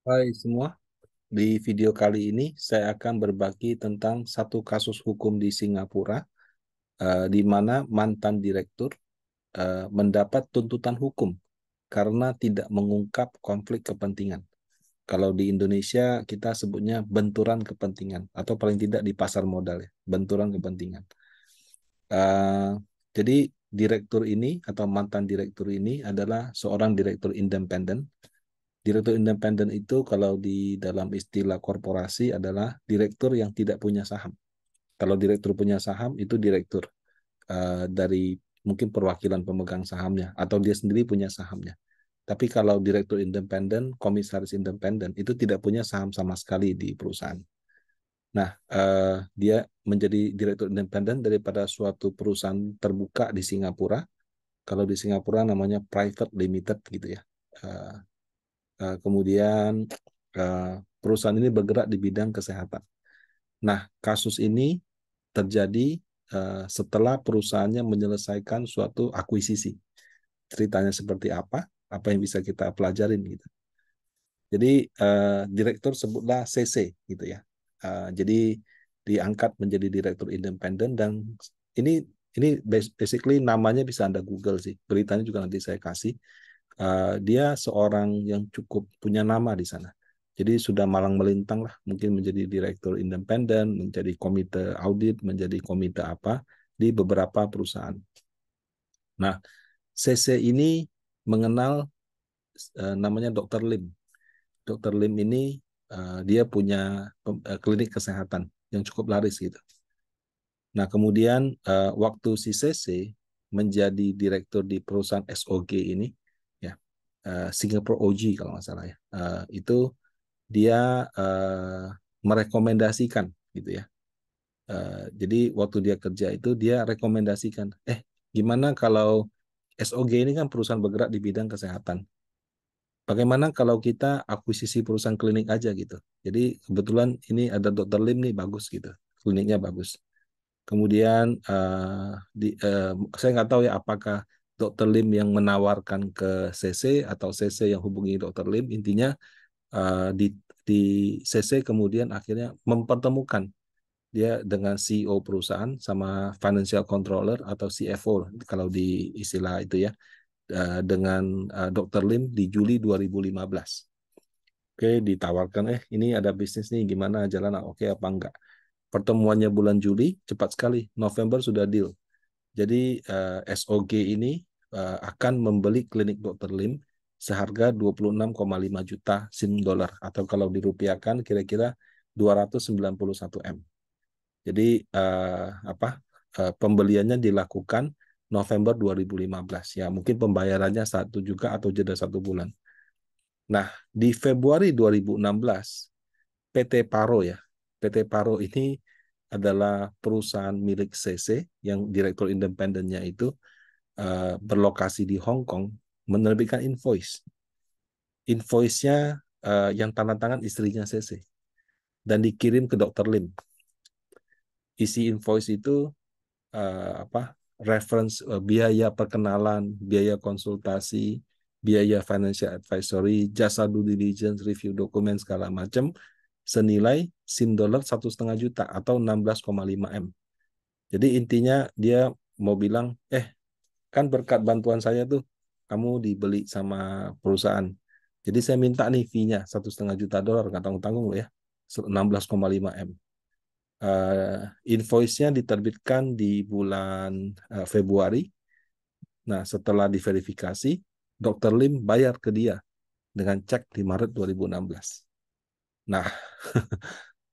Hai semua, di video kali ini saya akan berbagi tentang satu kasus hukum di Singapura, di mana mantan direktur mendapat tuntutan hukum karena tidak mengungkap konflik kepentingan. Kalau di Indonesia kita sebutnya benturan kepentingan, atau paling tidak di pasar modal ya, benturan kepentingan. Eh, jadi direktur ini atau mantan direktur ini adalah seorang direktur independen. Direktur independen itu kalau di dalam istilah korporasi adalah direktur yang tidak punya saham. Kalau direktur punya saham itu direktur dari mungkin perwakilan pemegang sahamnya atau dia sendiri punya sahamnya. Tapi kalau direktur independen, komisaris independen itu tidak punya saham sama sekali di perusahaan. Nah, dia menjadi direktur independen daripada suatu perusahaan terbuka di Singapura. Kalau di Singapura namanya private limited gitu ya. Eh, Kemudian perusahaan ini bergerak di bidang kesehatan. Nah, kasus ini terjadi setelah perusahaannya menyelesaikan suatu akuisisi. Ceritanya seperti apa? Apa yang bisa kita pelajarin gitu. Jadi direktur sebutlah CC gitu ya. Jadi diangkat menjadi direktur independen dan ini ini basically namanya bisa Anda Google sih. Beritanya juga nanti saya kasih. Dia seorang yang cukup punya nama di sana. Jadi sudah malang melintang lah, mungkin menjadi direktur independen, menjadi komite audit, menjadi komite apa di beberapa perusahaan. Nah, CC ini mengenal namanya Dr. Lim. Dr. Lim ini dia punya klinik kesehatan yang cukup laris gitu. Nah, kemudian waktu si CC menjadi direktur di perusahaan SOG ini, ya Singapore OG kalau nggak salah ya, itu dia merekomendasikan gitu ya. Jadi waktu dia kerja itu dia rekomendasikan, gimana kalau SOG ini kan perusahaan bergerak di bidang kesehatan. Bagaimana kalau kita akuisisi perusahaan klinik aja gitu. Jadi kebetulan ini ada Dr. Lim nih bagus gitu, kliniknya bagus. Kemudian saya nggak tahu ya apakah Dr. Lim yang menawarkan ke CC atau CC yang hubungi Dr. Lim. Intinya di CC kemudian akhirnya mempertemukan dia dengan CEO perusahaan sama financial controller atau CFO kalau di istilah itu ya, dengan Dr. Lim di Juli 2015. Oke, ditawarkan ini ada bisnis nih gimana jalan, oke apa enggak. Pertemuannya bulan Juli cepat sekali, November sudah deal. Jadi SOG ini akan membeli klinik Dr. Lim seharga 26,5 juta SIM dolar atau kalau dirupiahkan kira-kira 291 M. Jadi apa pembeliannya dilakukan November 2015 ya, mungkin pembayarannya satu juga atau jeda 1 bulan. Nah, di Februari 2016 PT Paro ya. PT Paro ini adalah perusahaan milik CC yang direktur independennya itu berlokasi di Hong Kong, menerbitkan invoice. Invoice-nya yang tanda tangan istrinya CC dan dikirim ke Dr. Lim. Isi invoice itu apa? Reference biaya perkenalan, biaya konsultasi, biaya financial advisory, jasa due diligence, review dokumen segala macam senilai SIM dolar 1,5 juta atau 16,5 M. Jadi intinya dia mau bilang, kan berkat bantuan saya tuh kamu dibeli sama perusahaan. Jadi saya minta nih fee-nya 1,5 juta dolar, nggak tanggung-tanggung loh ya, 16,5 M. Invoice-nya diterbitkan di bulan Februari. Nah, setelah diverifikasi, Dr. Lim bayar ke dia dengan cek di Maret 2016. Nah,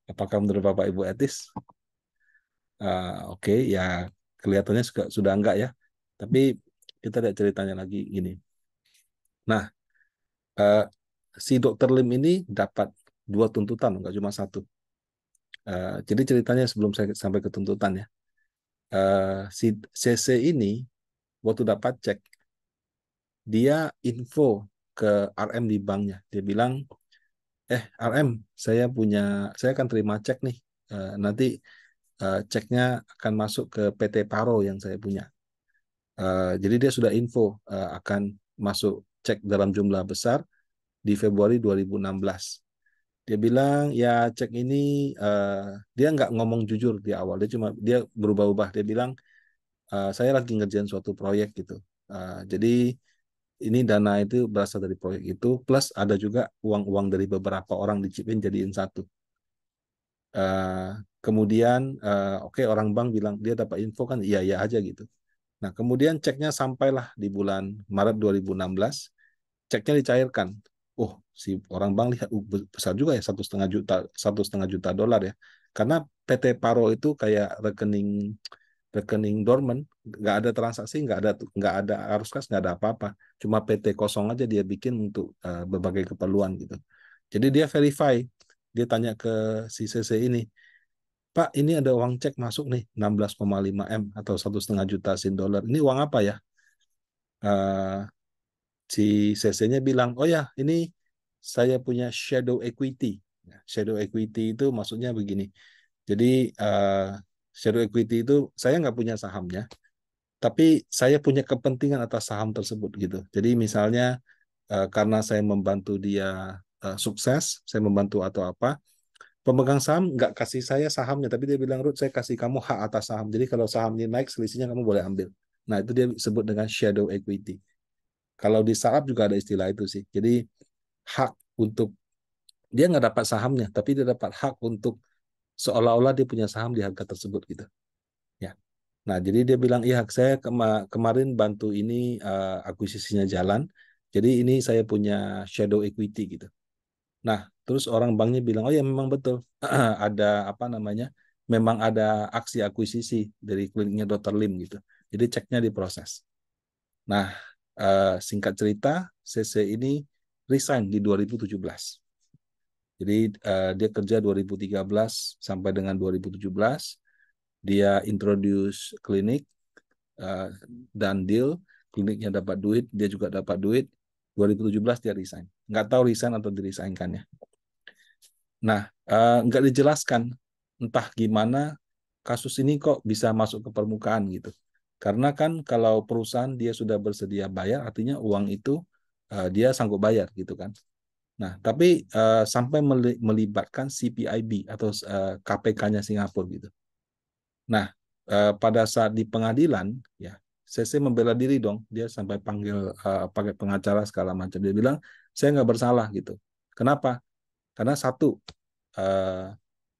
apakah menurut Bapak Ibu etis? Oke, ya kelihatannya sudah enggak ya. Tapi kita lihat ceritanya lagi gini. Nah, uh, si Dr. Lim ini dapat 2 tuntutan, enggak cuma satu. Jadi ceritanya sebelum saya sampai ke tuntutan ya. Si CC ini waktu dapat cek, dia info ke RM di banknya. Dia bilang, RM, saya akan terima cek nih. Nanti ceknya akan masuk ke PT Paro yang saya punya. Jadi dia sudah info akan masuk cek dalam jumlah besar di Februari 2016. Dia bilang ya cek ini dia nggak ngomong jujur di awal, dia berubah-ubah. Dia bilang saya lagi ngerjain suatu proyek gitu. Jadi ini dana itu berasal dari proyek itu, plus ada juga uang-uang dari beberapa orang dicipin jadiin satu. Eh, Kemudian oke, orang bank bilang dia dapat info kan, iya iya aja gitu. Nah kemudian ceknya sampailah di bulan Maret 2016, ceknya dicairkan. Oh, si orang bank lihat, besar juga ya, 1,5 juta, $1,5 juta ya. Karena PT Paro itu kayak rekening rekening dorman, nggak ada transaksi, nggak ada arus kas, nggak ada apa-apa. Cuma PT kosong aja dia bikin untuk berbagai keperluan gitu. Jadi dia verify, dia tanya ke si CC ini, Pak, ini ada uang cek masuk nih 16,5 M atau 1,5 juta sin dolar. Ini uang apa ya? Eh, si CC-nya bilang, oh ya, ini saya punya shadow equity. Ya, shadow equity itu maksudnya begini. Jadi shadow equity itu saya nggak punya sahamnya, tapi saya punya kepentingan atas saham tersebut gitu. Jadi misalnya karena saya membantu dia sukses, saya membantu atau apa, pemegang saham nggak kasih saya sahamnya, tapi dia bilang, Ruth, saya kasih kamu hak atas saham. Jadi kalau sahamnya naik, selisihnya kamu boleh ambil. Nah, itu dia sebut dengan shadow equity. Kalau di startup juga ada istilah itu sih. Jadi hak untuk, dia nggak dapat sahamnya, tapi dia dapat hak untuk seolah-olah dia punya saham di harga tersebut gitu. Ya. Nah, jadi dia bilang, iya saya kemarin bantu ini akuisisinya jalan, jadi ini saya punya shadow equity gitu. Nah, terus orang banknya bilang, oh ya memang betul, ada apa namanya, memang ada aksi akuisisi dari kliniknya Dr. Lim gitu. Jadi ceknya diproses. Nah, singkat cerita, CC ini resign di 2017. Jadi dia kerja 2013 sampai dengan 2017, dia introduce klinik dan deal, kliniknya dapat duit, dia juga dapat duit. 2017 dia resign. Nggak tahu resign atau diresign-kan ya. Nah, nggak dijelaskan entah gimana kasus ini kok bisa masuk ke permukaan gitu. Karena kan kalau perusahaan dia sudah bersedia bayar, artinya uang itu dia sanggup bayar gitu kan. Nah, tapi sampai melibatkan CPIB atau KPK-nya Singapura gitu. Nah, pada saat di pengadilan, ya CC membela diri dong. Dia sampai panggil pakai pengacara segala macam. Dia bilang saya nggak bersalah gitu. Kenapa? Karena satu, eh,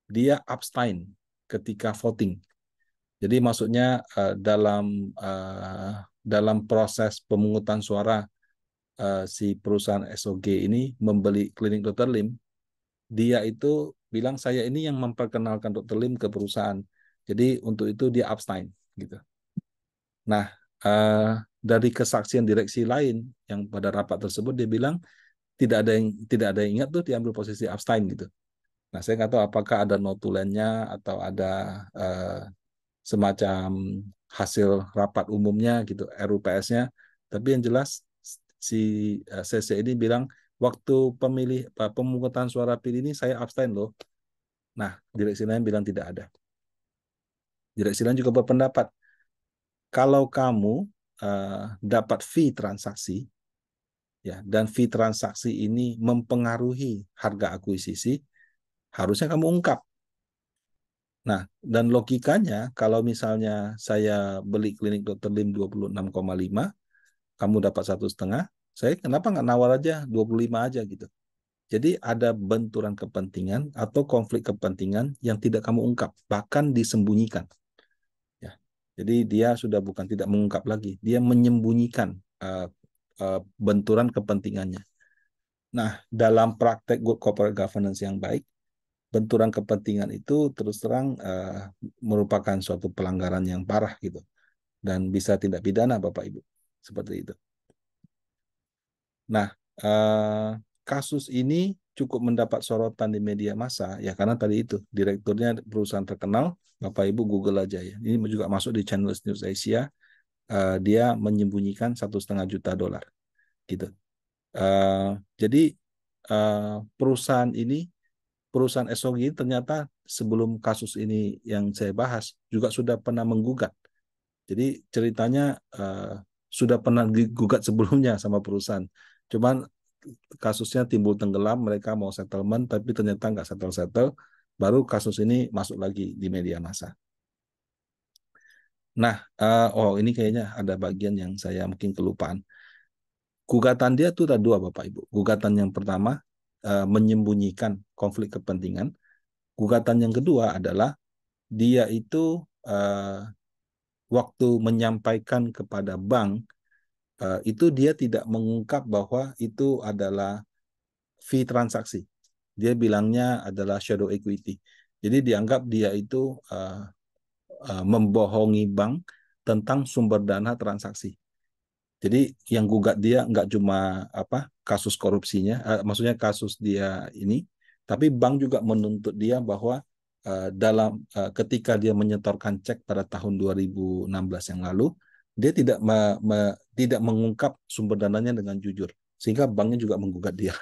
dia abstain ketika voting. Jadi maksudnya dalam proses pemungutan suara si perusahaan SOG ini membeli klinik Dr. Lim, dia itu bilang saya ini yang memperkenalkan Dr. Lim ke perusahaan. Jadi untuk itu dia abstain gitu. Nah, dari kesaksian direksi lain yang pada rapat tersebut dia bilang tidak ada yang ingat tuh diambil posisi abstain gitu. Nah, saya nggak tahu apakah ada notulennya atau ada eh, semacam hasil rapat umumnya gitu, RUPS-nya. Tapi yang jelas si CC ini bilang waktu pemungutan suara pilih ini saya abstain loh. Nah, direksi lain bilang tidak ada. Direksi lain juga berpendapat kalau kamu dapat fee transaksi ya dan fee transaksi ini mempengaruhi harga akuisisi, harusnya kamu ungkap. Nah, dan logikanya kalau misalnya saya beli klinik Dr. Lim 26,5, kamu dapat 1,5, saya kenapa nggak nawar aja 25 aja gitu. Jadi ada benturan kepentingan atau konflik kepentingan yang tidak kamu ungkap, bahkan disembunyikan. Ya. Jadi dia sudah bukan tidak mengungkap lagi, dia menyembunyikan benturan kepentingannya. Nah, dalam praktek good corporate governance yang baik, benturan kepentingan itu terus terang merupakan suatu pelanggaran yang parah gitu dan bisa tindak pidana Bapak Ibu seperti itu. Nah, kasus ini cukup mendapat sorotan di media massa ya karena tadi itu direkturnya perusahaan terkenal, Bapak Ibu Google aja ya. Ini juga masuk di Channel News Asia, dia menyembunyikan $1,5 juta gitu. Jadi perusahaan ini, perusahaan SOG ternyata sebelum kasus ini yang saya bahas juga sudah pernah menggugat. Jadi ceritanya sudah pernah digugat sebelumnya sama perusahaan. Cuman kasusnya timbul tenggelam, mereka mau settlement, tapi ternyata nggak settle-settle, baru kasus ini masuk lagi di media massa. Nah, ini kayaknya ada bagian yang saya mungkin kelupaan. Gugatan dia tuh ada dua, Bapak Ibu. Gugatan yang pertama menyembunyikan konflik kepentingan. Gugatan yang kedua adalah dia itu waktu menyampaikan kepada bank itu dia tidak mengungkap bahwa itu adalah fee transaksi. Dia bilangnya adalah shadow equity. Jadi dianggap dia itu membohongi bank tentang sumber dana transaksi. Jadi yang gugat dia nggak cuma kasus korupsinya, maksudnya kasus dia ini, tapi bank juga menuntut dia bahwa ketika dia menyetorkan cek pada tahun 2016 yang lalu, dia tidak mengungkap sumber dananya dengan jujur, sehingga banknya juga menggugat dia.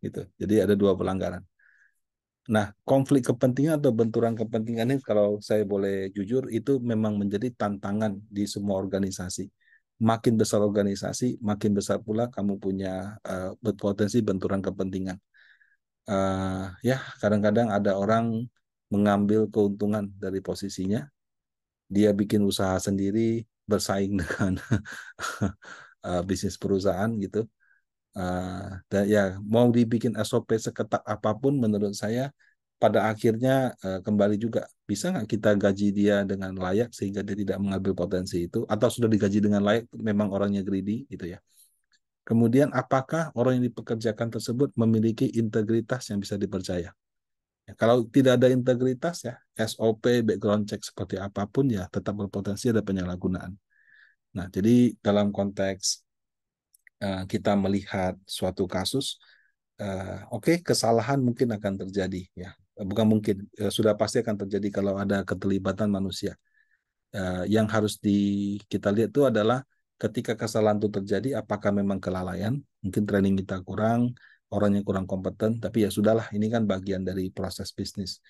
Gitu. Jadi ada dua pelanggaran. Nah, konflik kepentingan atau benturan kepentingan ini kalau saya boleh jujur itu memang menjadi tantangan di semua organisasi. Makin besar organisasi, makin besar pula kamu punya berpotensi benturan kepentingan. Ya, kadang-kadang ada orang mengambil keuntungan dari posisinya, dia bikin usaha sendiri, bersaing dengan bisnis perusahaan gitu. Dan ya mau dibikin SOP seketat apapun menurut saya pada akhirnya kembali juga bisa nggak kita gaji dia dengan layak sehingga dia tidak mengambil potensi itu atau sudah digaji dengan layak memang orangnya greedy gitu ya. Kemudian apakah orang yang dipekerjakan tersebut memiliki integritas yang bisa dipercaya? Ya, kalau tidak ada integritas ya SOP background check seperti apapun ya tetap berpotensi ada penyalahgunaan. Nah, jadi dalam konteks kita melihat suatu kasus, kesalahan mungkin akan terjadi ya, bukan mungkin, sudah pasti akan terjadi kalau ada keterlibatan manusia. Yang harus kita lihat itu adalah ketika kesalahan itu terjadi, apakah memang kelalaian, mungkin training kita kurang, orangnya kurang kompeten, tapi ya sudahlah, ini kan bagian dari proses bisnis.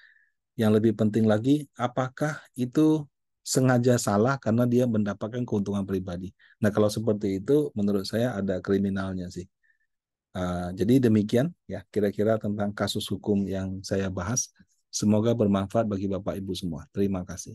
Yang lebih penting lagi, apakah itu sengaja salah karena dia mendapatkan keuntungan pribadi. Nah, kalau seperti itu, menurut saya ada kriminalnya sih. Jadi demikian ya kira-kira tentang kasus hukum yang saya bahas. Semoga bermanfaat bagi Bapak Ibu semua. Terima kasih.